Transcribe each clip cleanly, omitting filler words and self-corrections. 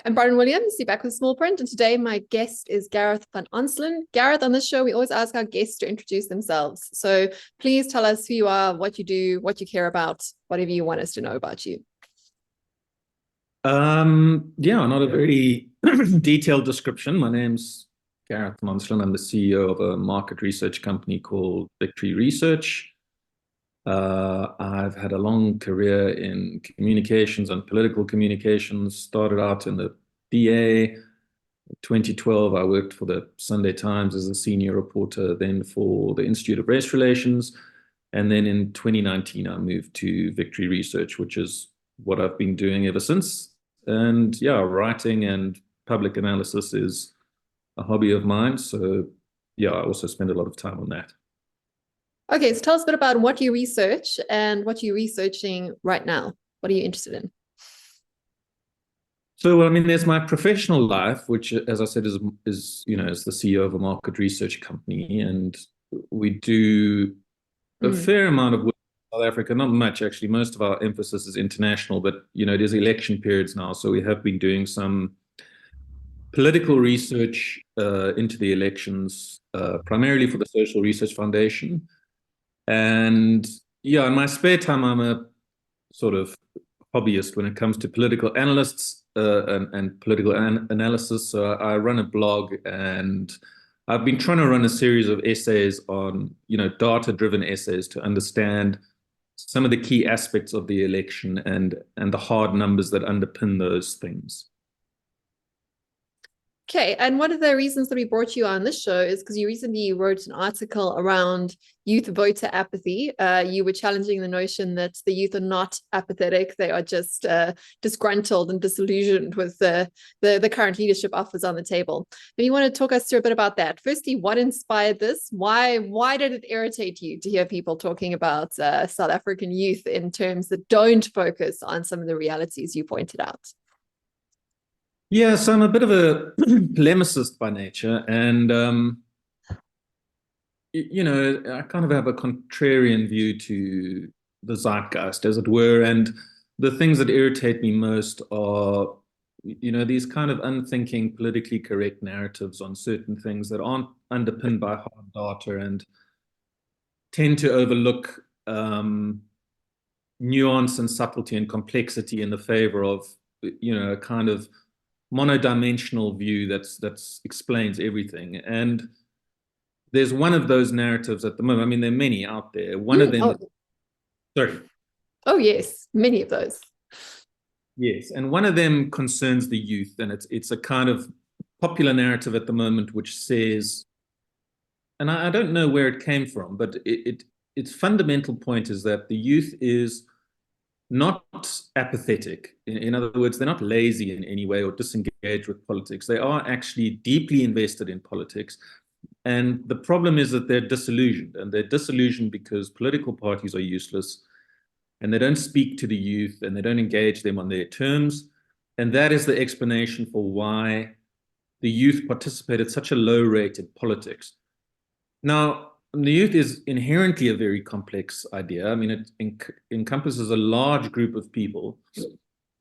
Hi, I'm Bronwyn Williams, you're back with Small Print, and today my guest is Gareth van Onselen. Gareth, on this show, we always ask our guests to introduce themselves. So please tell us who you are, what you do, what you care about, whatever you want us to know about you. Not a very detailed description. My name's Gareth van Onselen. I'm the CEO of a market research company called Victory Research. I've had a long career in communications and political communications. Started out in the DA. In 2012, I worked for the Sunday Times as a senior reporter, then for the Institute of Race Relations. And then in 2019, I moved to Victory Research, which is what I've been doing ever since. And yeah, writing and public analysis is a hobby of mine. So yeah, I also spend a lot of time on that. Okay, so tell us a bit about what you research and what you're researching right now. What are you interested in? So, I mean, there's my professional life, which, as I said, is as the CEO of a market research company, and we do a fair amount of work in South Africa. Not much, actually. Most of our emphasis is international, but it is election periods now, so we have been doing some political research into the elections, primarily for the Social Research Foundation. And yeah, in my spare time, I'm a sort of hobbyist when it comes to political analysts and political analysis. So I run a blog, and I've been trying to run a series of essays on, data-driven essays to understand some of the key aspects of the election and the hard numbers that underpin those things. Okay, and one of the reasons that we brought you on this show is because you recently wrote an article around youth voter apathy. You were challenging the notion that the youth are not apathetic; they are just disgruntled and disillusioned with the current leadership offers on the table. And you want to talk us through a bit about that. Firstly, what inspired this? Why did it irritate you to hear people talking about South African youth in terms that don't focus on some of the realities you pointed out? Yeah, so I'm a bit of a polemicist by nature, and I kind of have a contrarian view to the zeitgeist, as it were. And the things that irritate me most are, these kind of unthinking, politically correct narratives on certain things that aren't underpinned by hard data and tend to overlook nuance and subtlety and complexity in the favor of, a kind of monodimensional view that's explains everything. And there's one of those narratives at the moment. I mean, there are many out there. One of them. Sorry. Oh, yes, many of those. Yes, and one of them concerns the youth, and it's a kind of popular narrative at the moment which says, and I don't know where it came from, but its fundamental point is that the youth is not apathetic. In other words, they're not lazy in any way or disengaged with politics. They are actually deeply invested in politics. And the problem is that they're disillusioned, and they're disillusioned because political parties are useless, and they don't speak to the youth, and they don't engage them on their terms. And that is the explanation for why the youth participate at such a low rate in politics. Now, the youth is inherently a very complex idea. I mean, it encompasses a large group of people.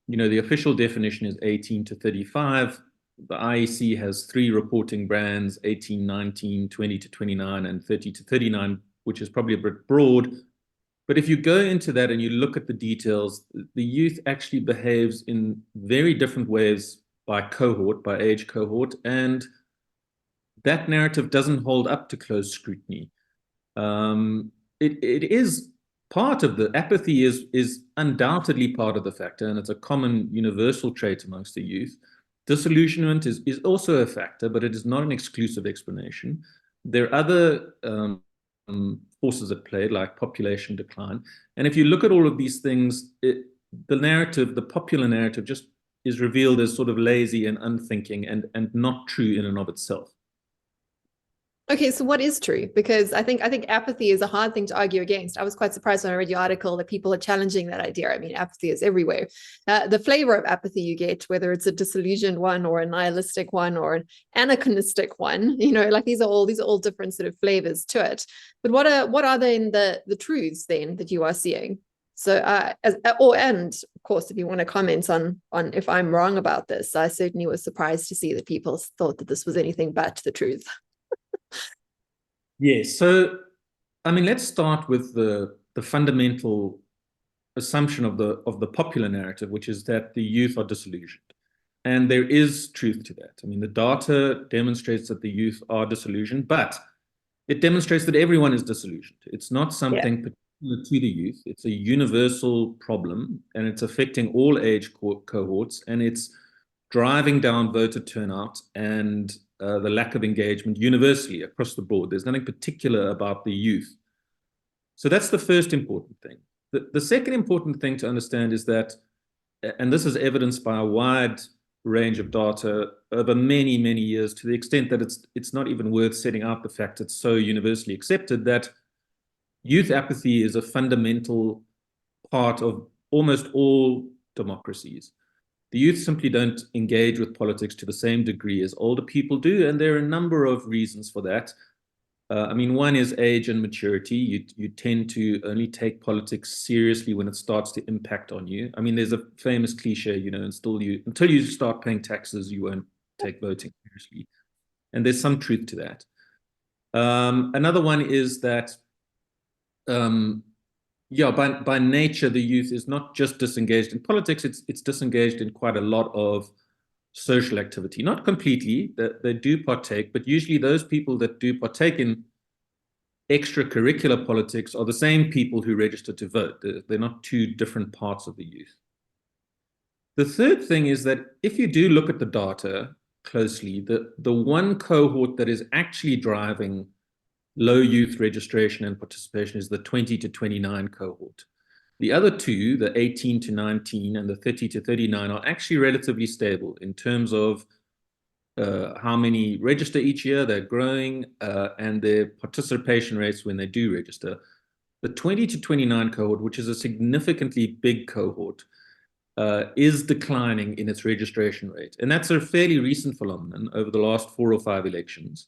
The official definition is 18 to 35. The IEC has 3 reporting brands: 18, 19, 20 to 29, and 30 to 39, which is probably a bit broad. But if you go into that and you look at the details, the youth actually behaves in very different ways by cohort, by age cohort, and that narrative doesn't hold up to close scrutiny. It is part of the apathy is undoubtedly part of the factor, and it's a common universal trait amongst the youth. Disillusionment is also a factor, but it is not an exclusive explanation. There are other forces at play, like population decline. And if you look at all of these things, the popular narrative just is revealed as sort of lazy and unthinking and not true in and of itself. Okay, so what is true? Because I think apathy is a hard thing to argue against. I was quite surprised when I read your article that people are challenging that idea. I mean, apathy is everywhere. The flavor of apathy you get, whether it's a disillusioned one or a nihilistic one or an anachronistic one, like these are all different sort of flavors to it. But what are then the truths then that you are seeing? So, and of course, if you want to comment on if I'm wrong about this, I certainly was surprised to see that people thought that this was anything but the truth. Yes. So, I mean, let's start with the fundamental assumption of the popular narrative, which is that the youth are disillusioned. And there is truth to that. I mean, the data demonstrates that the youth are disillusioned, but it demonstrates that everyone is disillusioned. It's not something particular to the youth. It's a universal problem, and it's affecting all age cohorts, and it's driving down voter turnout and the lack of engagement universally across the board. There's nothing particular about the youth. So that's the first important thing. The second important thing to understand is that, and this is evidenced by a wide range of data over many, many years, to the extent that it's not even worth setting out the fact it's so universally accepted, that youth apathy is a fundamental part of almost all democracies. The youth simply don't engage with politics to the same degree as older people do, and there are a number of reasons for that. I mean, one is age and maturity. You tend to only take politics seriously when it starts to impact on you. I mean, there's a famous cliche, until you start paying taxes, you won't take voting seriously. And there's some truth to that. Another one is that, by nature, the youth is not just disengaged in politics, it's disengaged in quite a lot of social activity. Not completely, they do partake, but usually those people that do partake in extracurricular politics are the same people who register to vote. They're not two different parts of the youth. The third thing is that if you do look at the data closely, the one cohort that is actually driving low youth registration and participation is the 20 to 29 cohort. The other two, the 18 to 19 and the 30 to 39, are actually relatively stable in terms of how many register each year, they're growing, and their participation rates when they do register. The 20 to 29 cohort, which is a significantly big cohort, is declining in its registration rate. And that's a fairly recent phenomenon over the last 4 or 5 elections.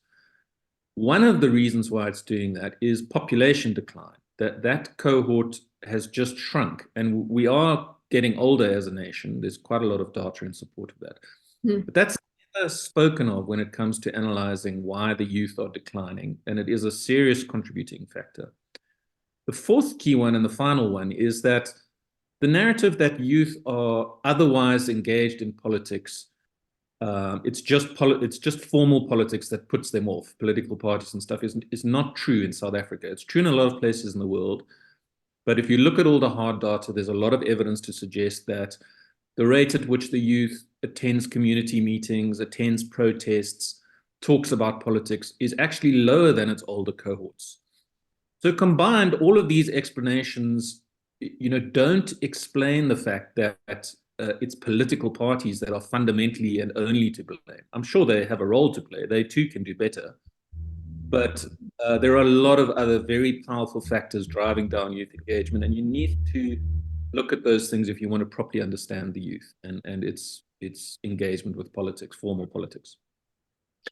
One of the reasons why it's doing that is population decline. That cohort has just shrunk, and we are getting older as a nation. There's quite a lot of data in support of that. But that's never spoken of when it comes to analyzing why the youth are declining, and it is a serious contributing factor. The fourth key one, and the final one, is that the narrative that youth are otherwise engaged in politics, it's just formal politics that puts them off, political parties and stuff, is not true in South Africa. It's true in a lot of places in the world. But if you look at all the hard data, there's a lot of evidence to suggest that the rate at which the youth attends community meetings, attends protests, talks about politics is actually lower than its older cohorts. So combined, all of these explanations, don't explain the fact that it's political parties that are fundamentally and only to blame. I'm sure they have a role to play. They too can do better. But there are a lot of other very powerful factors driving down youth engagement, and you need to look at those things if you want to properly understand the youth and its engagement with politics, formal politics.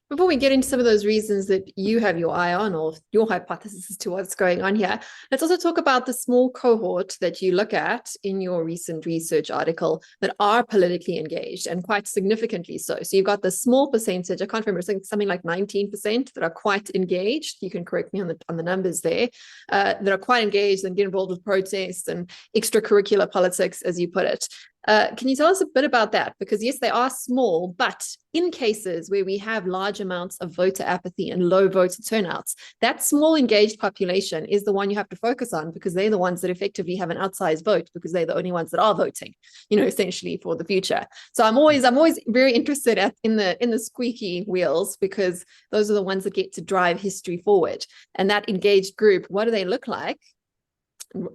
Before we get into some of those reasons that you have your eye on, or your hypothesis as to what's going on here, let's also talk about the small cohort that you look at in your recent research article that are politically engaged, and quite significantly so. So you've got the small percentage, I can't remember, something like 19% that are quite engaged. You can correct me on the numbers there, that are quite engaged and get involved with protests and extracurricular politics, as you put it. Can you tell us a bit about that? Because yes, they are small, but in cases where we have large amounts of voter apathy and low voter turnouts, that small engaged population is the one you have to focus on, because they're the ones that effectively have an outsized vote, because they're the only ones that are voting, essentially for the future. So I'm always very interested in the squeaky wheels, because those are the ones that get to drive history forward. And that engaged group, what do they look like?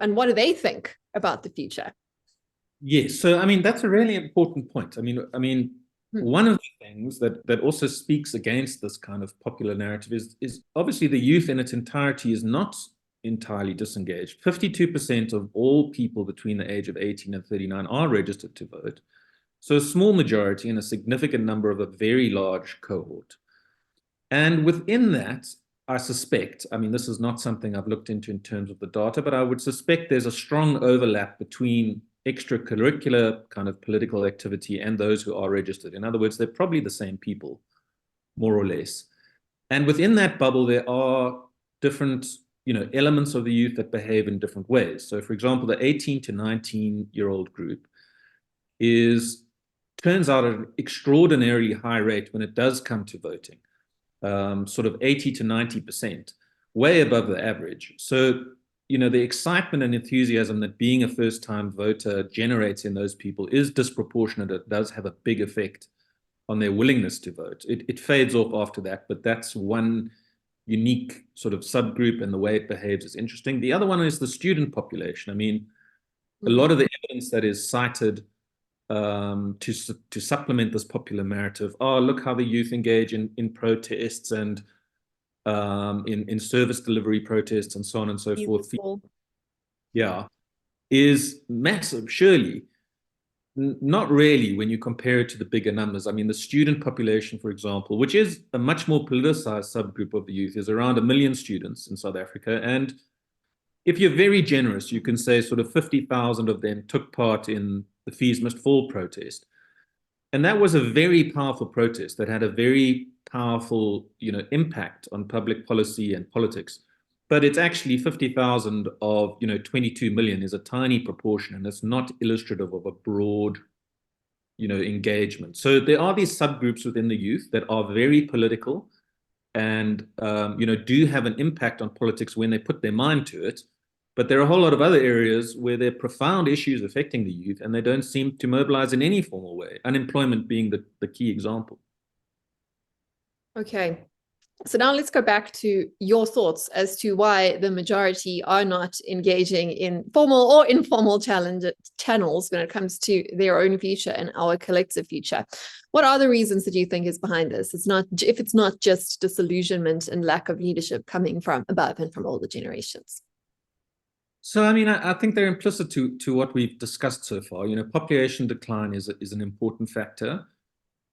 And what do they think about the future? Yes, so I mean that's a really important point. I mean, one of the things that also speaks against this kind of popular narrative is obviously the youth in its entirety is not entirely disengaged. 52% of all people between the age of 18 and 39 are registered to vote. So a small majority and a significant number of a very large cohort. And within that, I suspect, I mean, this is not something I've looked into in terms of the data, but I would suspect there's a strong overlap between extracurricular kind of political activity and those who are registered. In other words, they're probably the same people, more or less. And within that bubble, there are different, elements of the youth that behave in different ways. So, for example, the 18 to 19-year-old group turns out at an extraordinarily high rate when it does come to voting. Sort of 80 to 90%, way above the average. So, the excitement and enthusiasm that being a first-time voter generates in those people is disproportionate. It does have a big effect on their willingness to vote. It fades off after that, but that's one unique sort of subgroup, and the way it behaves is interesting. The other one is the student population. I mean, a lot of the evidence that is cited to supplement this popular narrative. Oh, look how the youth engage in protests and in service delivery protests and so on and so forth. Yeah, is massive, surely. Not really when you compare it to the bigger numbers. I mean, the student population, for example, which is a much more politicized subgroup of the youth, is around 1 million students in South Africa. And if you're very generous, you can say sort of 50,000 of them took part in the Fees Must Fall protest. And that was a very powerful protest that had a very powerful, impact on public policy and politics. But it's actually 50,000 of, 22 million is a tiny proportion, and it's not illustrative of a broad, engagement. So there are these subgroups within the youth that are very political and, do have an impact on politics when they put their mind to it. But there are a whole lot of other areas where there are profound issues affecting the youth, and they don't seem to mobilize in any formal way, unemployment being the key example. Okay. So now let's go back to your thoughts as to why the majority are not engaging in formal or informal channels when it comes to their own future and our collective future. What are the reasons that you think is behind this? If it's not just disillusionment and lack of leadership coming from above and from older generations. So, I mean, I think they're implicit to what we've discussed so far. Population decline is an important factor.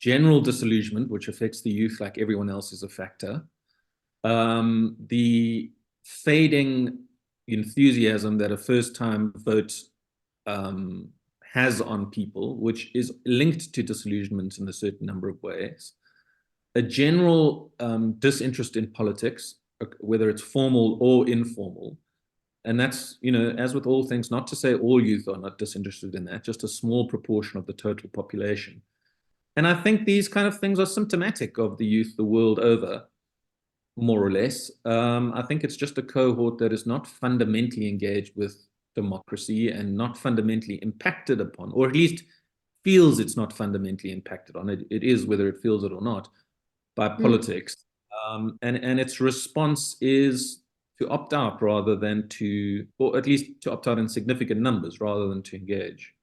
General disillusionment, which affects the youth like everyone else, is a factor. The fading enthusiasm that a first-time vote has on people, which is linked to disillusionment in a certain number of ways. A general disinterest in politics, whether it's formal or informal. And that's, as with all things, not to say all youth are not disinterested in that, just a small proportion of the total population. And I think these kind of things are symptomatic of the youth the world over, more or less. I think it's just a cohort that is not fundamentally engaged with democracy and not fundamentally impacted upon, or at least feels it's not fundamentally impacted on. It is, whether it feels it or not, by politics. And its response is to opt out rather than or at least to opt out in significant numbers rather than to engage.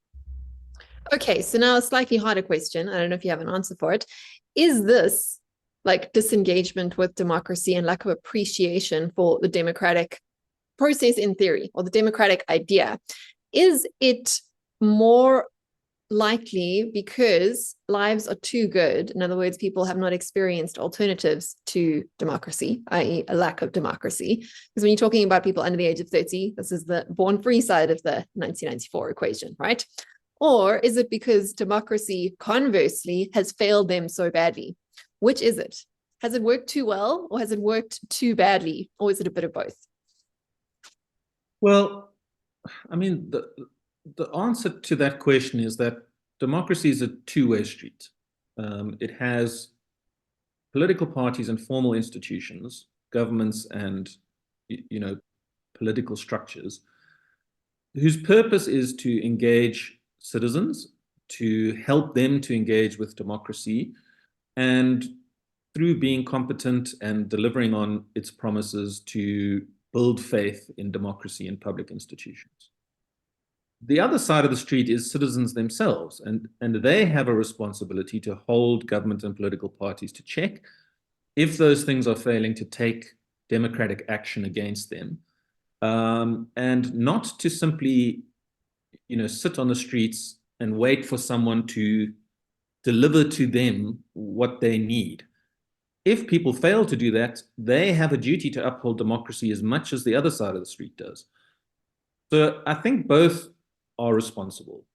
Okay, so now a slightly harder question. I don't know if you have an answer for it. Is this like disengagement with democracy and lack of appreciation for the democratic process in theory, or the democratic idea? Is it more likely because lives are too good? In other words, people have not experienced alternatives to democracy, i.e. a lack of democracy. Because when you're talking about people under the age of 30, this is the born free side of the 1994 equation, right? Or is it because democracy, conversely, has failed them so badly? Which is it? Has it worked too well, or has it worked too badly? Or is it a bit of both? Well, I mean, the answer to that question is that democracy is a two-way street. It has political parties and formal institutions, governments and, political structures, whose purpose is to engage citizens, to help them to engage with democracy, and through being competent and delivering on its promises, to build faith in democracy and public institutions. The other side of the street is citizens themselves, and they have a responsibility to hold government and political parties to check if those things are failing to take democratic action against them, and not to simply sit on the streets and wait for someone to deliver to them what they need. if people fail to do that, they have a duty to uphold democracy as much as the other side of the street does. So I think both are responsible.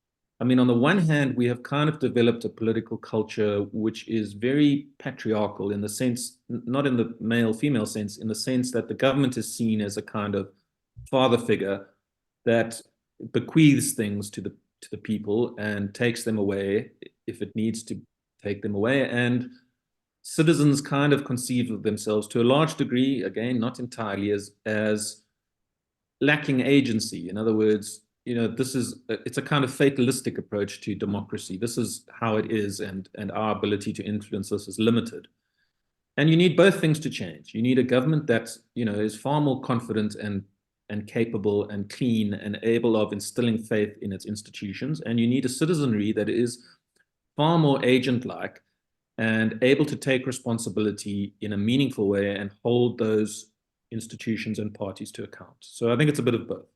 I mean, on the one hand, we have kind of developed a political culture which is very patriarchal in the sense, not in the male-female sense, in the sense that the government is seen as a kind of father figure that bequeaths things to the people and takes them away if it needs to take them away. And citizens kind of conceive of themselves to a large degree, again, not entirely, as lacking agency. In other words, it's a kind of fatalistic approach to democracy. This is how it is, and our ability to influence this is limited. And you need both things to change. You need a government that, is far more confident and capable and clean and able of instilling faith in its institutions. And you need a citizenry that is far more agent-like and able to take responsibility in a meaningful way and hold those institutions and parties to account. So I think it's a bit of both.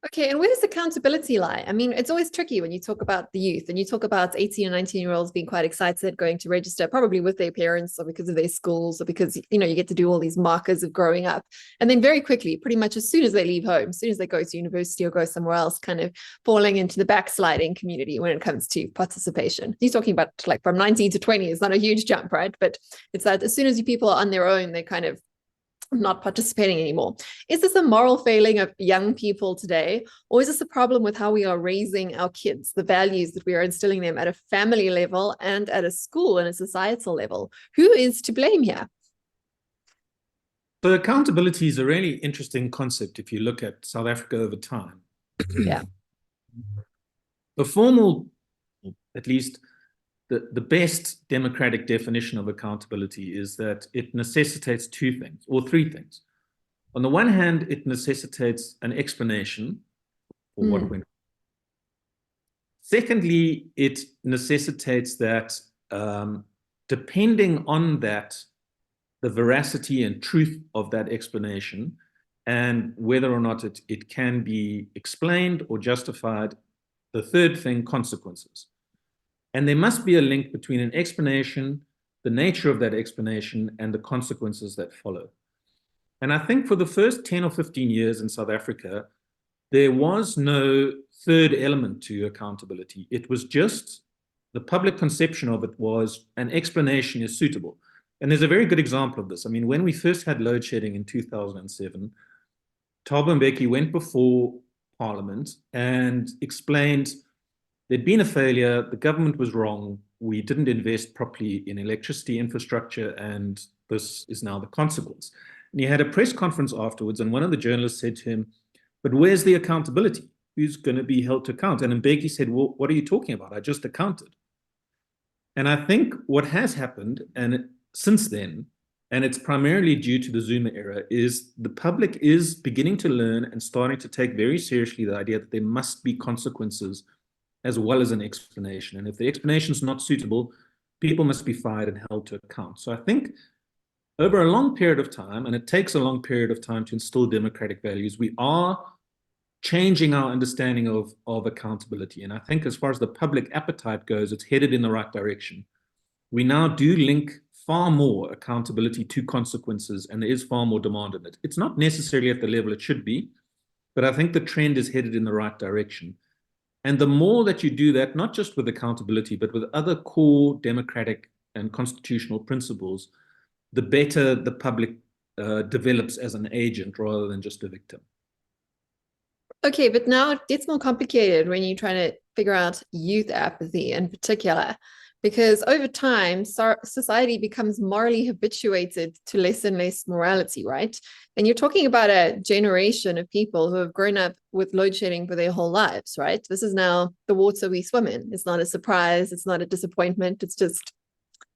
Okay, and where does accountability lie? I mean, it's always tricky when you talk about the youth and you talk about 18 and 19-year-olds being quite excited, going to register, probably with their parents or because of their schools or because, you get to do all these markers of growing up. And then very quickly, pretty much as soon as they leave home, as soon as they go to university or go somewhere else, kind of falling into the backsliding community when it comes to participation. He's talking about like from 19 to 20 is not a huge jump, right? But it's that as soon as people are on their own, they kind of not participating anymore. Is this a moral failing of young people today, or is this a problem with how we are raising our kids, the values that we are instilling them at a family level and at a school and a societal level? Who is to blame here? So accountability is a really interesting concept if you look at South Africa over time. Yeah. The formal, at least the best democratic definition of accountability is that it necessitates two things, or three things. On the one hand, it necessitates an explanation for what went. Secondly, it necessitates that depending on that, the veracity and truth of that explanation and whether or not it can be explained or justified, the third thing, consequences. And there must be a link between an explanation, the nature of that explanation, and the consequences that follow. And I think for the first 10 or 15 years in South Africa, there was no third element to accountability. It was just the public conception of it was an explanation is suitable. And there's a very good example of this. I mean, when we first had load shedding in 2007, Thabo Mbeki went before Parliament and explained there'd been a failure, the government was wrong, we didn't invest properly in electricity infrastructure, and this is now the consequence. And he had a press conference afterwards, and one of the journalists said to him, but where's the accountability? Who's going to be held to account? And Mbeki said, well, what are you talking about? I just accounted. And I think what has happened, and since then, and it's primarily due to the Zuma era, is the public is beginning to learn and starting to take very seriously the idea that there must be consequences as well as an explanation. And if the explanation is not suitable, people must be fired and held to account. So I think over a long period of time, and it takes a long period of time to instill democratic values, we are changing our understanding of accountability. And I think as far as the public appetite goes, it's headed in the right direction. We now do link far more accountability to consequences, and there is far more demand on it. It's not necessarily at the level it should be, but I think the trend is headed in the right direction. And the more that you do that, not just with accountability, but with other core democratic and constitutional principles, the better the public develops as an agent rather than just a victim. Okay, but now it gets more complicated when you're trying to figure out youth apathy in particular, because over time, society becomes morally habituated to less and less morality, right? And you're talking about a generation of people who have grown up with load shedding for their whole lives, right? This is now the water we swim in. It's not a surprise. It's not a disappointment. It's just,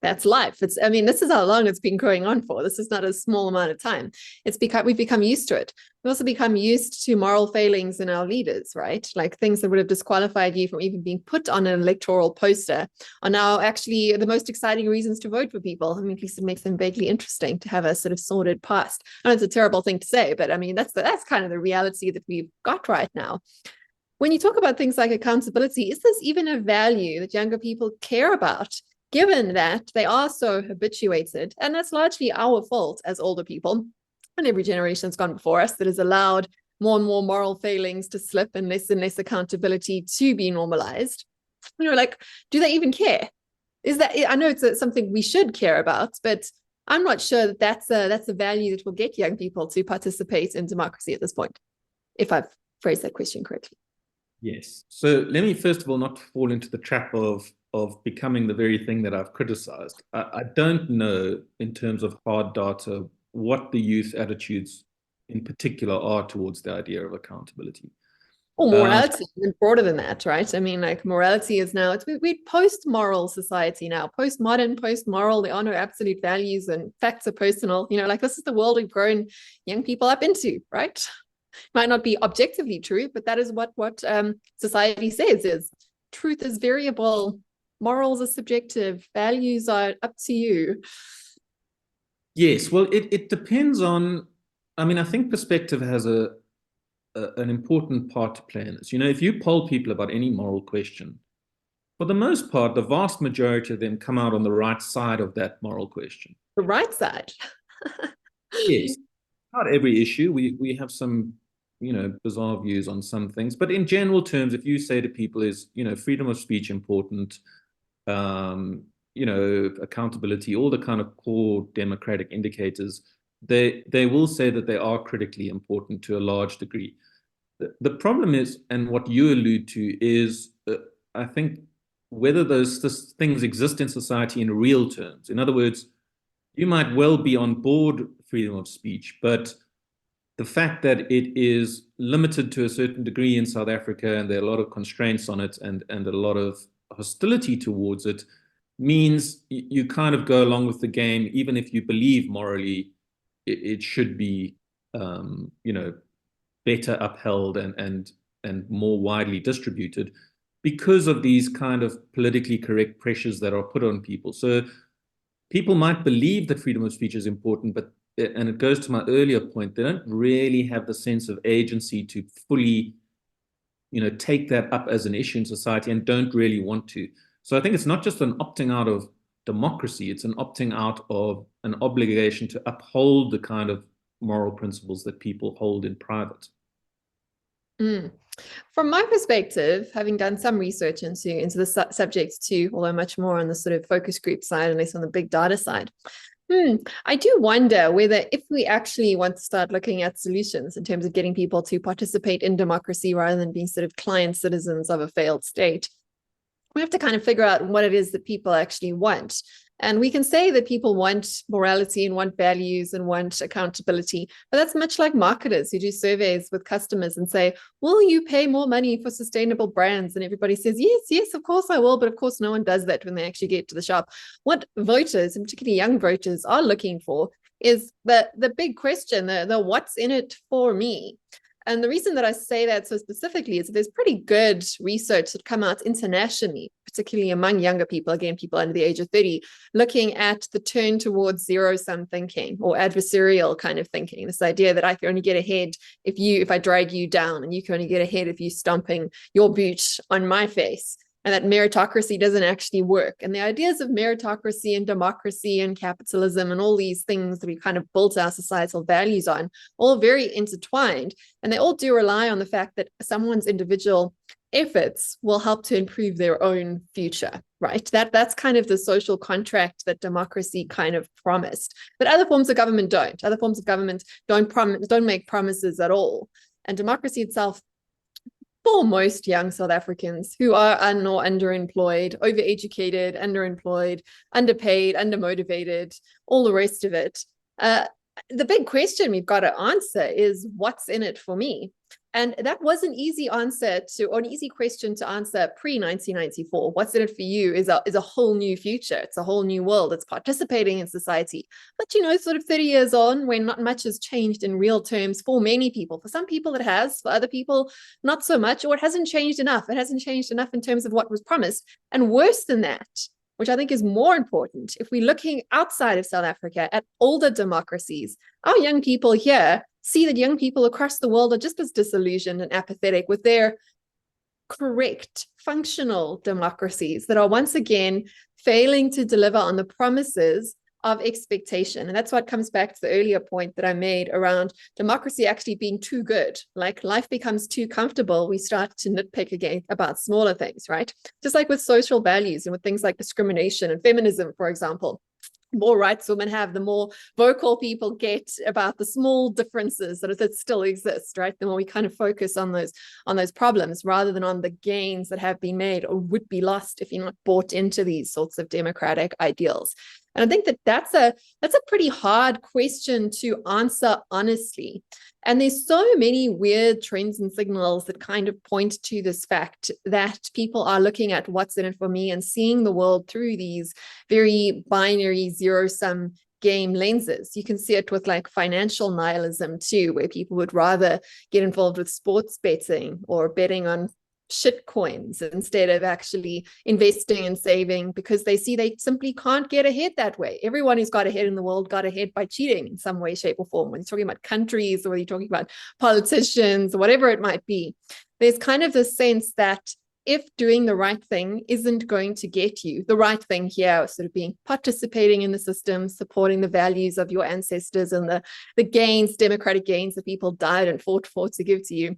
that's life. This is how long it's been going on for. This is not a small amount of time. We've become used to it. We've also become used to moral failings in our leaders, right? Like things that would have disqualified you from even being put on an electoral poster are now actually the most exciting reasons to vote for people. I mean, at least it makes them vaguely interesting to have a sort of sordid past. I know it's a terrible thing to say, but I mean, that's kind of the reality that we've got right now. When you talk about things like accountability, is this even a value that younger people care about? given that they are so habituated, and that's largely our fault as older people, and every generation that's gone before us that has allowed more and more moral failings to slip and less accountability to be normalized. Like, do they even care? Is that, I know it's something we should care about, but I'm not sure that that's a value that will get young people to participate in democracy at this point, if I've phrased that question correctly. Yes. So let me first of all not fall into the trap of becoming the very thing that I've criticized. I don't know in terms of hard data what the youth attitudes in particular are towards the idea of accountability. Or morality is broader than that, right? I mean, like, morality is now, we're post-moral society now, postmodern, post-moral. There are no absolute values and facts are personal. Like, this is the world we've grown young people up into, right? Might not be objectively true, but that is what society says is truth is variable, morals are subjective, values are up to you. Yes, well, it depends on, I mean, I think perspective has an important part to play in this. If you poll people about any moral question, for the most part, the vast majority of them come out on the right side of that moral question. The right side? Yes, not every issue. We have some, bizarre views on some things. But in general terms, if you say to people is, freedom of speech important, accountability, all the kind of core democratic indicators, they will say that they are critically important to a large degree. The problem is, and what you allude to is, I think, whether those things exist in society in real terms. In other words, you might well be on board freedom of speech, but the fact that it is limited to a certain degree in South Africa, and there are a lot of constraints on it and a lot of hostility towards it, means you kind of go along with the game, even if you believe morally it should be, better upheld and more widely distributed, because of these kind of politically correct pressures that are put on people. So people might believe that freedom of speech is important, but, and it goes to my earlier point, they don't really have the sense of agency to fully, take that up as an issue in society, and don't really want to. So I think it's not just an opting out of democracy, it's an opting out of an obligation to uphold the kind of moral principles that people hold in private. From my perspective, having done some research into the subject too, although much more on the sort of focus group side and less on the big data side, I do wonder whether, if we actually want to start looking at solutions in terms of getting people to participate in democracy rather than being sort of client citizens of a failed state, we have to kind of figure out what it is that people actually want. And we can say that people want morality and want values and want accountability, but that's much like marketers who do surveys with customers and say, will you pay more money for sustainable brands? And everybody says, yes, of course I will. But of course, no one does that when they actually get to the shop. What voters, and particularly young voters, are looking for is the big question, the what's in it for me? And the reason that I say that so specifically is that there's pretty good research that come out internationally, particularly among younger people, again, people under the age of 30, looking at the turn towards zero-sum thinking or adversarial kind of thinking. This idea that I can only get ahead if I drag you down, and you can only get ahead if you're stomping your boot on my face. And that meritocracy doesn't actually work. And the ideas of meritocracy and democracy and capitalism and all these things that we kind of built our societal values on, all very intertwined. And they all do rely on the fact that someone's individual efforts will help to improve their own future, right? That's kind of the social contract that democracy kind of promised. But other forms of government don't. Other forms of government don't make promises at all. And democracy itself, for most young South Africans who are un or underemployed, overeducated, underemployed, underpaid, undermotivated, all the rest of it, the big question we've got to answer is, what's in it for me? And that was an easy answer to, or an easy question to answer pre-1994. What's in it for you is a whole new future. It's a whole new world. It's participating in society. But, sort of 30 years on, when not much has changed in real terms for many people. For some people it has, for other people not so much, or it hasn't changed enough. It hasn't changed enough in terms of what was promised. And worse than that, which I think is more important, if we're looking outside of South Africa at older democracies, our young people here see that young people across the world are just as disillusioned and apathetic with their correct, functional democracies that are once again failing to deliver on the promises of expectation. And that's what comes back to the earlier point that I made around democracy actually being too good. Like life becomes too comfortable, we start to nitpick again about smaller things, right? Just like with social values and with things like discrimination and feminism, for example. More rights women have, the more vocal people get about the small differences that still exist, right? The more we kind of focus on those problems rather than on the gains that have been made or would be lost if you're not bought into these sorts of democratic ideals. And I think that's a pretty hard question to answer honestly. And there's so many weird trends and signals that kind of point to this fact that people are looking at what's in it for me and seeing the world through these very binary zero-sum game lenses. You can see it with like financial nihilism too, where people would rather get involved with sports betting or betting on shit coins instead of actually investing and saving, because they see they simply can't get ahead that way. Everyone who's got ahead in the world got ahead by cheating in some way, shape, or form. When you're talking about countries or you're talking about politicians or whatever it might be, there's kind of this sense that if doing the right thing isn't going to get you the right thing here, sort of being participating in the system, supporting the values of your ancestors and the gains, democratic gains that people died and fought for to give to you,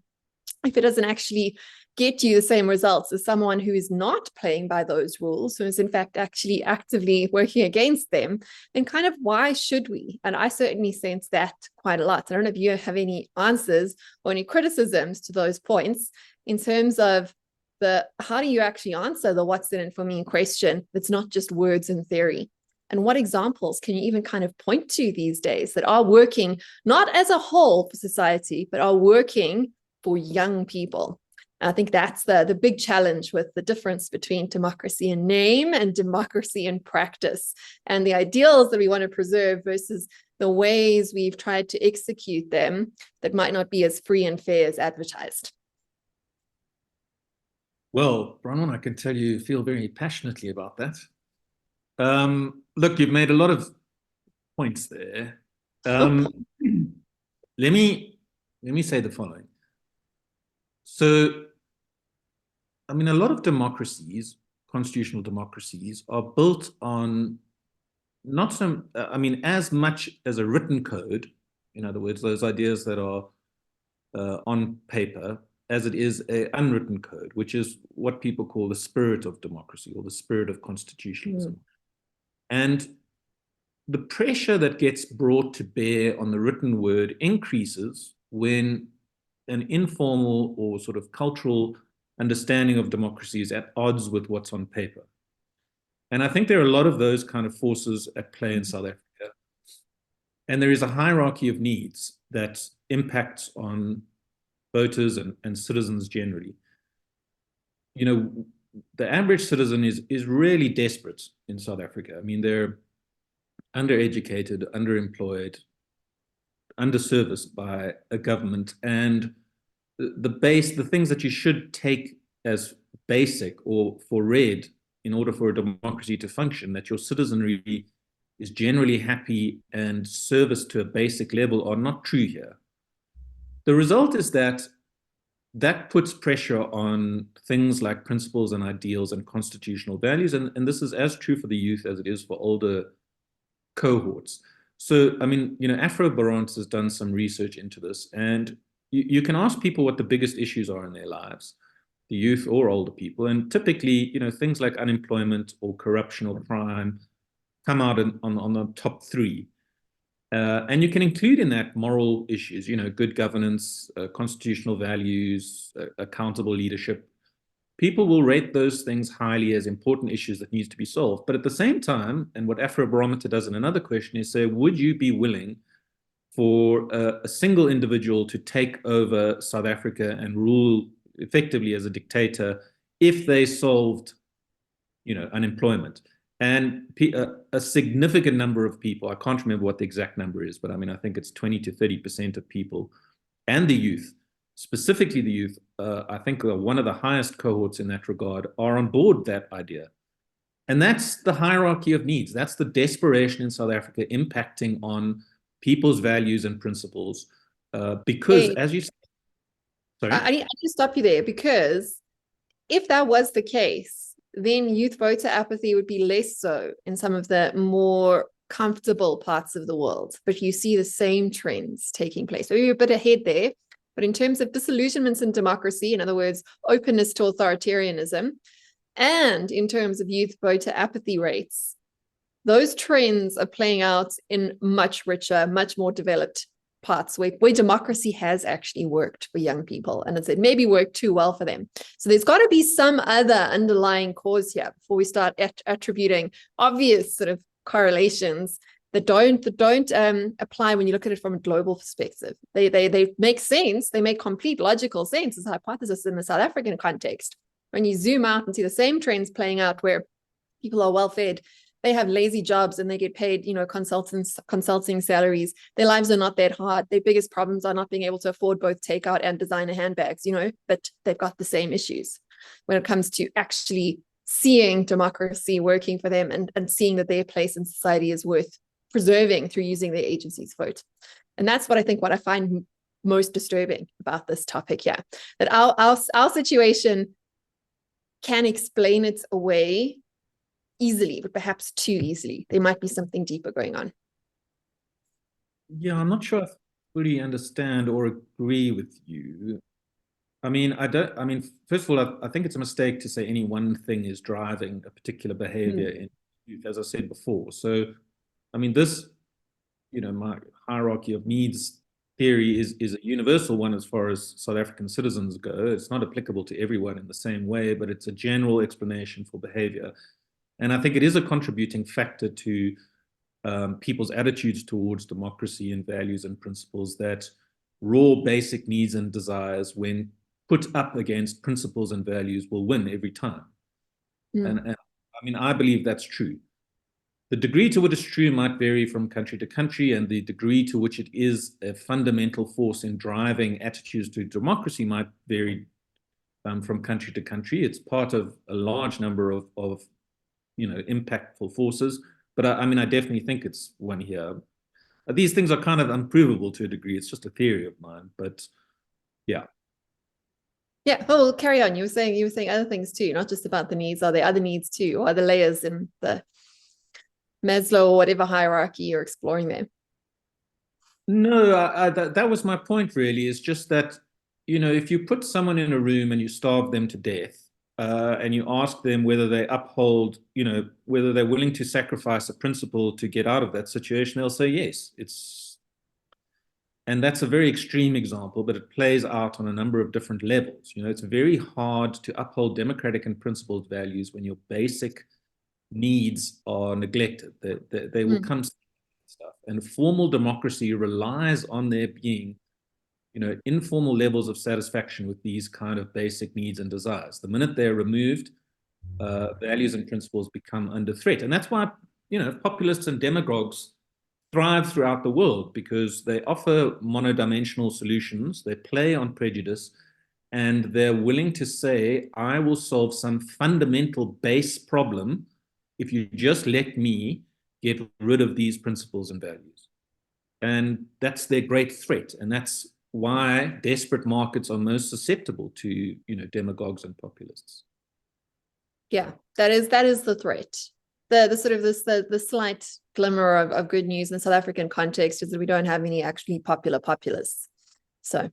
if it doesn't actually get you the same results as someone who is not playing by those rules, who is in fact actually actively working against them, then kind of why should we? And I certainly sense that quite a lot. I don't know if you have any answers or any criticisms to those points in terms of how do you actually answer the what's in it for me question that's not just words and theory? And what examples can you even kind of point to these days that are working not as a whole for society, but are working for young people? I think that's the big challenge with the difference between democracy in name and democracy in practice, and the ideals that we want to preserve versus the ways we've tried to execute them that might not be as free and fair as advertised. Well, Bronwyn, I can tell you feel very passionately about that. Look, you've made a lot of points there. Let me say the following. So, I mean, a lot of democracies, constitutional democracies, are built on not some, I mean, as much as a written code, in other words, those ideas that are on paper, as it is an unwritten code, which is what people call the spirit of democracy or the spirit of constitutionalism. And the pressure that gets brought to bear on the written word increases when an informal or sort of cultural understanding of democracy is at odds with what's on paper. And I think there are a lot of those kind of forces at play in South Africa. And there is a hierarchy of needs that impacts on voters and citizens generally. You know, the average citizen is really desperate in South Africa. I mean, they're undereducated, underemployed, underserviced by a government, and the things that you should take as basic or for read in order for a democracy to function, that your citizenry is generally happy and serviced to a basic level, are not true here. The result is that puts pressure on things like principles and ideals and constitutional values, and this is as true for the youth as it is for older cohorts. So, I mean, you know, Afro-Barons has done some research into this, and you can ask people what the biggest issues are in their lives, the youth or older people, and typically, you know, things like unemployment or corruption or crime come out on the top three. And you can include in that moral issues, you know, good governance, constitutional values, accountable leadership. People will rate those things highly as important issues that needs to be solved. But at the same time, and what Afrobarometer does in another question is say, would you be willing for a single individual to take over South Africa and rule effectively as a dictator if they solved, you know, unemployment? And a significant number of people, I can't remember what the exact number is, but I mean, I think it's 20 to 30% of people, and the youth, specifically the youth, I think one of the highest cohorts in that regard, are on board that idea. And that's the hierarchy of needs. That's the desperation in South Africa impacting on people's values and principles. Because, as you said, sorry? I need to stop you there, because if that was the case, then youth voter apathy would be less so in some of the more comfortable parts of the world. But you see the same trends taking place. So you're a bit ahead there. But in terms of disillusionments in democracy, in other words, openness to authoritarianism, and in terms of youth voter apathy rates, those trends are playing out in much richer, much more developed parts where democracy has actually worked for young people, and it maybe worked too well for them. So there's got to be some other underlying cause here before we start attributing obvious sort of correlations that don't apply when you look at it from a global perspective. They make sense. They make complete logical sense as a hypothesis in the South African context. When you zoom out and see the same trends playing out where people are well fed, they have lazy jobs and they get paid, consulting salaries. Their lives are not that hard. Their biggest problems are not being able to afford both takeout and designer handbags, but they've got the same issues when it comes to actually seeing democracy working for them and seeing that their place in society is worth preserving through using their agency's vote. And that's what I find most disturbing about this topic here, that our situation can explain it away easily, but perhaps too easily. There might be something deeper going on. Yeah, I'm not sure I fully understand or agree with you. First of all, I think it's a mistake to say any one thing is driving a particular behavior in youth, as I said before. So, this, my hierarchy of needs theory is a universal one as far as South African citizens go. It's not applicable to everyone in the same way, but it's a general explanation for behavior. And I think it is a contributing factor to people's attitudes towards democracy and values and principles, that raw basic needs and desires, when put up against principles and values, will win every time. And I believe that's true. The degree to which it's true might vary from country to country, and the degree to which it is a fundamental force in driving attitudes to democracy might vary from country to country. It's part of a large number of impactful forces, but I definitely think it's one here. These things are kind of unprovable to a degree. It's just a theory of mine, but yeah. Yeah, well, carry on. You were saying other things too, not just about the needs. Are there other needs too, or other layers in the Maslow or whatever hierarchy you're exploring there? No, that was my point really, is just that, if you put someone in a room and you starve them to death, and you ask them whether they uphold, whether they're willing to sacrifice a principle to get out of that situation, they'll say yes. And that's a very extreme example, but it plays out on a number of different levels. It's very hard to uphold democratic and principled values when your basic needs are neglected. They will come stuff. And formal democracy relies on there being informal levels of satisfaction with these kind of basic needs and desires. The minute they're removed, values and principles become under threat. And that's why, populists and demagogues thrive throughout the world, because they offer monodimensional solutions, they play on prejudice, and they're willing to say, I will solve some fundamental base problem if you just let me get rid of these principles and values. And that's their great threat. And that's why desperate markets are most susceptible to, demagogues and populists. Yeah, that is the threat. The sort of the slight glimmer of good news in the South African context is that we don't have any actually popular populists. So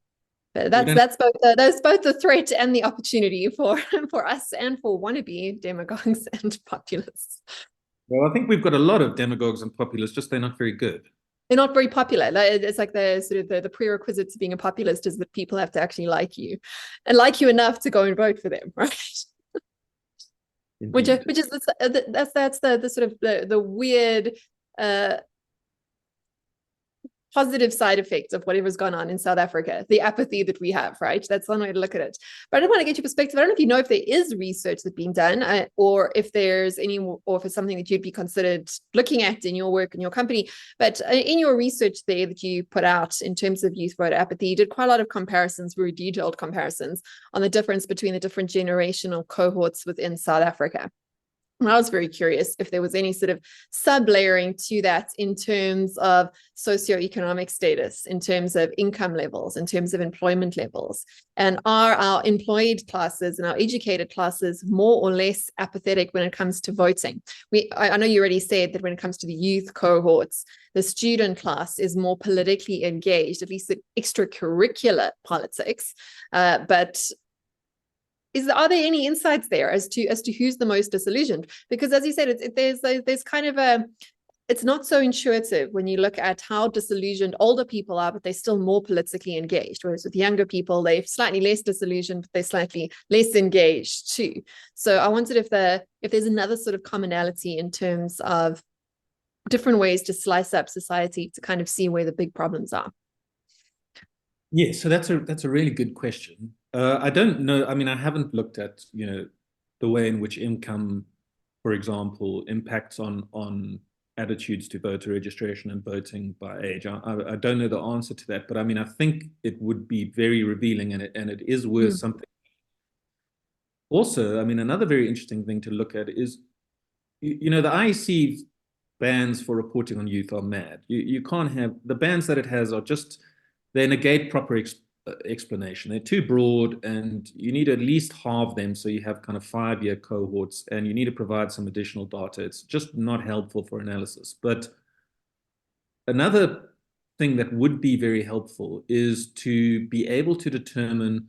that's both the threat and the opportunity for us and for wannabe demagogues and populists. Well, I think we've got a lot of demagogues and populists, just they're not very good. They're not very popular. It's like the sort of the prerequisite to being a populist is that people have to actually like you, and like you enough to go and vote for them, right? Which is that's the sort of the weird positive side effects of whatever's gone on in South Africa, the apathy that we have, right? That's one way to look at it. But I don't want to get your perspective. I don't know if you know if there is research that's being done, or if there's any, or if it's something that you'd be considered looking at in your work in your company. But in your research there that you put out in terms of youth voter apathy, you did quite a lot of comparisons, very detailed comparisons on the difference between the different generational cohorts within South Africa. And I was very curious if there was any sort of sub-layering to that in terms of socioeconomic status, in terms of income levels, in terms of employment levels. And are our employed classes and our educated classes more or less apathetic when it comes to voting? I know you already said that when it comes to the youth cohorts, the student class is more politically engaged, at least the extracurricular politics. But are there any insights there as to who's the most disillusioned? Because as you said, there's kind of it's not so intuitive when you look at how disillusioned older people are, but they're still more politically engaged. Whereas with younger people, they're slightly less disillusioned, but they're slightly less engaged too. So I wondered if there's another sort of commonality in terms of different ways to slice up society to kind of see where the big problems are. Yeah, so that's a really good question. I don't know. I mean, I haven't looked at, the way in which income, for example, impacts on attitudes to voter registration and voting by age. I don't know the answer to that, but I mean, I think it would be very revealing, and it is worth something. Also, I mean, another very interesting thing to look at is, the IEC bans for reporting on youth are mad. You can't have the bans that it has are just, they negate proper explanation. They're too broad, and you need to at least halve them so you have kind of 5-year cohorts, and you need to provide some additional data. It's just not helpful for analysis. But another thing that would be very helpful is to be able to determine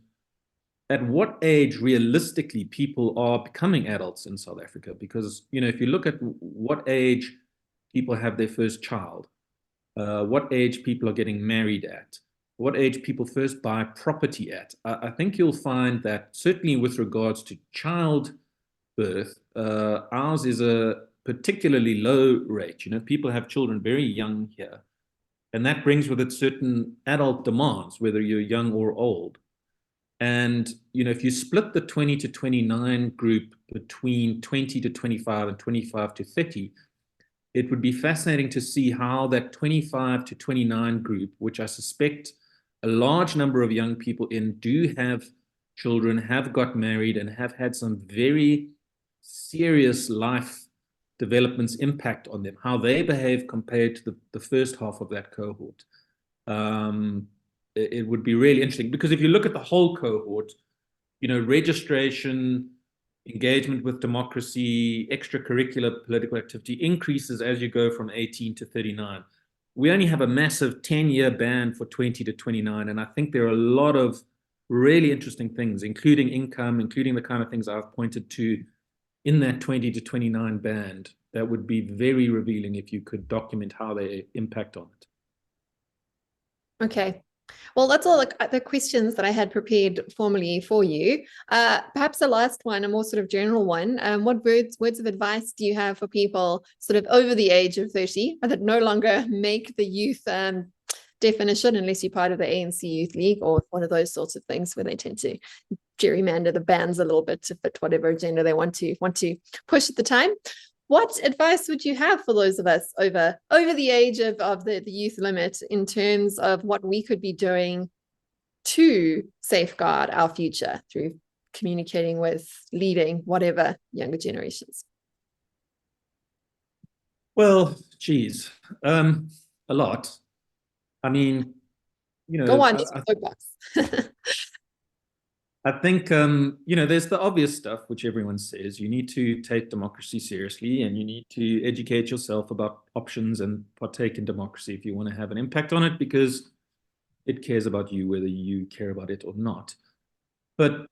at what age realistically people are becoming adults in South Africa. Because, if you look at what age people have their first child, what age people are getting married at, what age people first buy property at, I think you'll find that certainly with regards to childbirth, ours is a particularly low rate. People have children very young here, and that brings with it certain adult demands, whether you're young or old. And, if you split the 20 to 29 group between 20 to 25 and 25 to 30, it would be fascinating to see how that 25 to 29 group, which I suspect a large number of young people do have children, have got married, and have had some very serious life developments impact on them, how they behave compared to the first half of that cohort. It would be really interesting, because if you look at the whole cohort, registration, engagement with democracy, extracurricular political activity increases as you go from 18 to 39. We only have a massive 10-year ban for 20 to 29, and I think there are a lot of really interesting things, including income, including the kind of things I've pointed to in that 20 to 29 band, that would be very revealing if you could document how they impact on it. Okay. Well, that's all the questions that I had prepared formally for you. Perhaps the last one, a more sort of general one. What words of advice do you have for people sort of over the age of 30 that no longer make the youth definition, unless you're part of the ANC Youth League or one of those sorts of things where they tend to gerrymander the bands a little bit to fit whatever agenda they want to push at the time? What advice would you have for those of us over the age of the youth limit in terms of what we could be doing to safeguard our future through communicating with, leading, whatever, younger generations? Well, geez, a lot. I mean, Go on, just soapbox. I think, there's the obvious stuff, which everyone says. You need to take democracy seriously, and you need to educate yourself about options and partake in democracy if you want to have an impact on it, because it cares about you, whether you care about it or not. But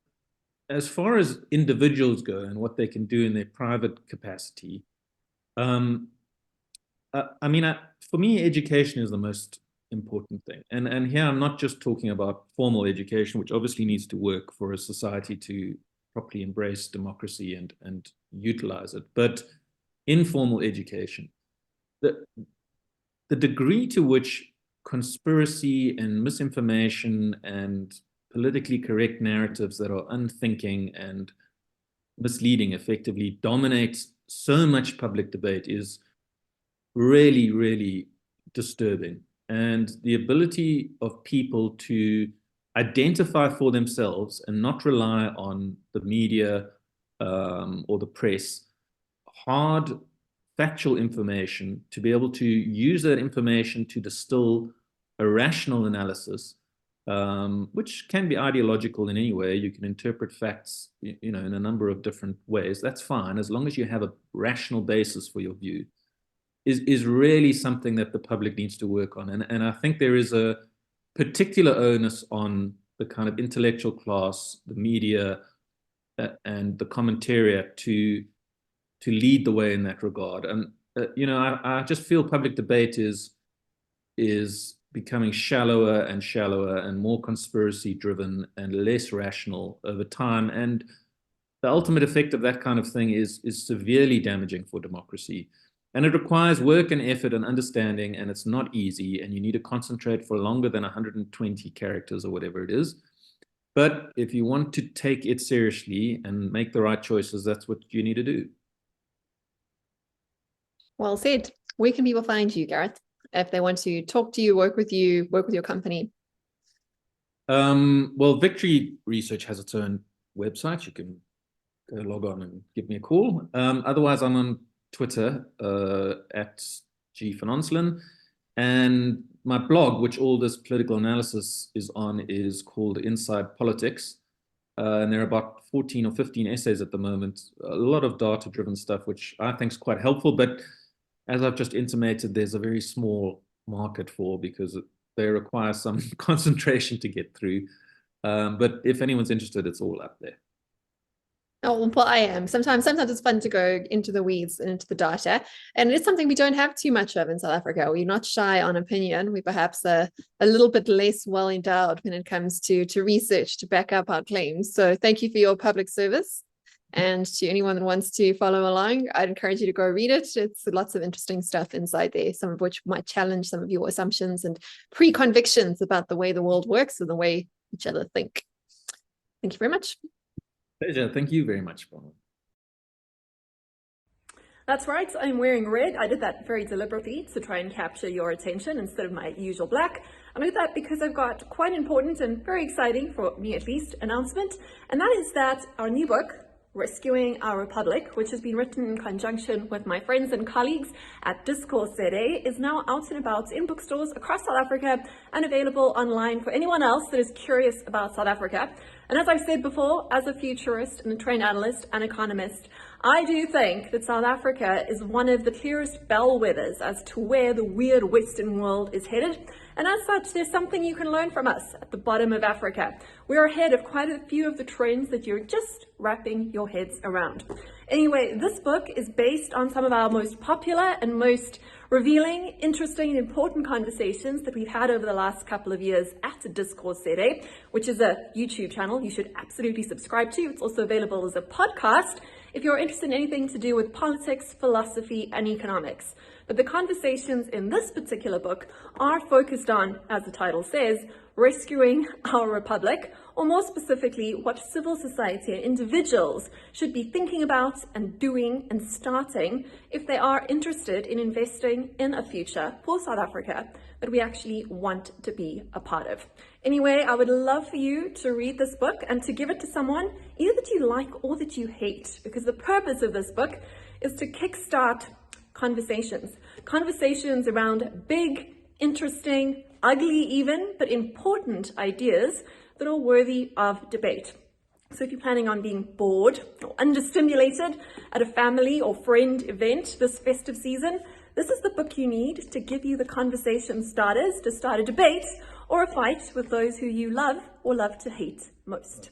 as far as individuals go and what they can do in their private capacity, for me, education is the most important thing. And here I'm not just talking about formal education, which obviously needs to work for a society to properly embrace democracy and utilize it, but informal education. The degree to which conspiracy and misinformation and politically correct narratives that are unthinking and misleading effectively dominates so much public debate is really, really disturbing. And the ability of people to identify for themselves and not rely on the media or the press hard factual information, to be able to use that information to distill a rational analysis, which can be ideological in any way. You can interpret facts, in a number of different ways. That's fine, as long as you have a rational basis for your view, is really something that the public needs to work on. And I think there is a particular onus on the kind of intellectual class, the media, and the commentariat to lead the way in that regard. And I just feel public debate is becoming shallower and shallower and more conspiracy driven and less rational over time. And the ultimate effect of that kind of thing is severely damaging for democracy. And it requires work and effort and understanding, and it's not easy, and you need to concentrate for longer than 120 characters or whatever it is. But if you want to take it seriously and make the right choices, that's what you need to do. Well said. Where can people find you, Gareth, if they want to talk to you, work with your company? Well, Victory Research has its own website. You can go log on and give me a call. Otherwise, I'm on Twitter at G van Onselen, and my blog, which all this political analysis is on, is called Inside Politics, and there are about 14 or 15 essays at the moment, a lot of data-driven stuff, which I think is quite helpful, but as I've just intimated, there's a very small market for, because they require some concentration to get through, but if anyone's interested, it's all up there. Oh, well, I am. Sometimes it's fun to go into the weeds and into the data. And it's something we don't have too much of in South Africa. We're not shy on opinion. We perhaps are a little bit less well endowed when it comes to research to back up our claims. So thank you for your public service. And to anyone that wants to follow along, I'd encourage you to go read it. It's lots of interesting stuff inside there, some of which might challenge some of your assumptions and pre-convictions about the way the world works and the way each other think. Thank you very much. Pleasure. Thank you very much, Bronwyn. That's right, I'm wearing red. I did that very deliberately to try and capture your attention instead of my usual black. I did that because I've got quite an important and very exciting, for me at least, announcement, and that is that our new book, Rescuing Our Republic, which has been written in conjunction with my friends and colleagues at Discourse ZA, is now out and about in bookstores across South Africa and available online for anyone else that is curious about South Africa. And as I've said before, as a futurist and a trained analyst and economist, I do think that South Africa is one of the clearest bellwethers as to where the weird Western world is headed. And as such, there's something you can learn from us at the bottom of Africa. We're ahead of quite a few of the trends that you're just wrapping your heads around. Anyway, this book is based on some of our most popular and most revealing, interesting, and important conversations that we've had over the last couple of years at Discourse ZA, which is a YouTube channel you should absolutely subscribe to. It's also available as a podcast if you're interested in anything to do with politics, philosophy, and economics. But the conversations in this particular book are focused on, as the title says, rescuing our republic, or more specifically, what civil society and individuals should be thinking about and doing and starting if they are interested in investing in a future for South Africa that we actually want to be a part of. Anyway, I would love for you to read this book and to give it to someone either that you like or that you hate, because the purpose of this book is to kickstart conversations around big, interesting, ugly even, but important ideas that are worthy of debate. So if you're planning on being bored or understimulated at a family or friend event this festive season, this is the book you need to give you the conversation starters to start a debate or a fight with those who you love or love to hate most.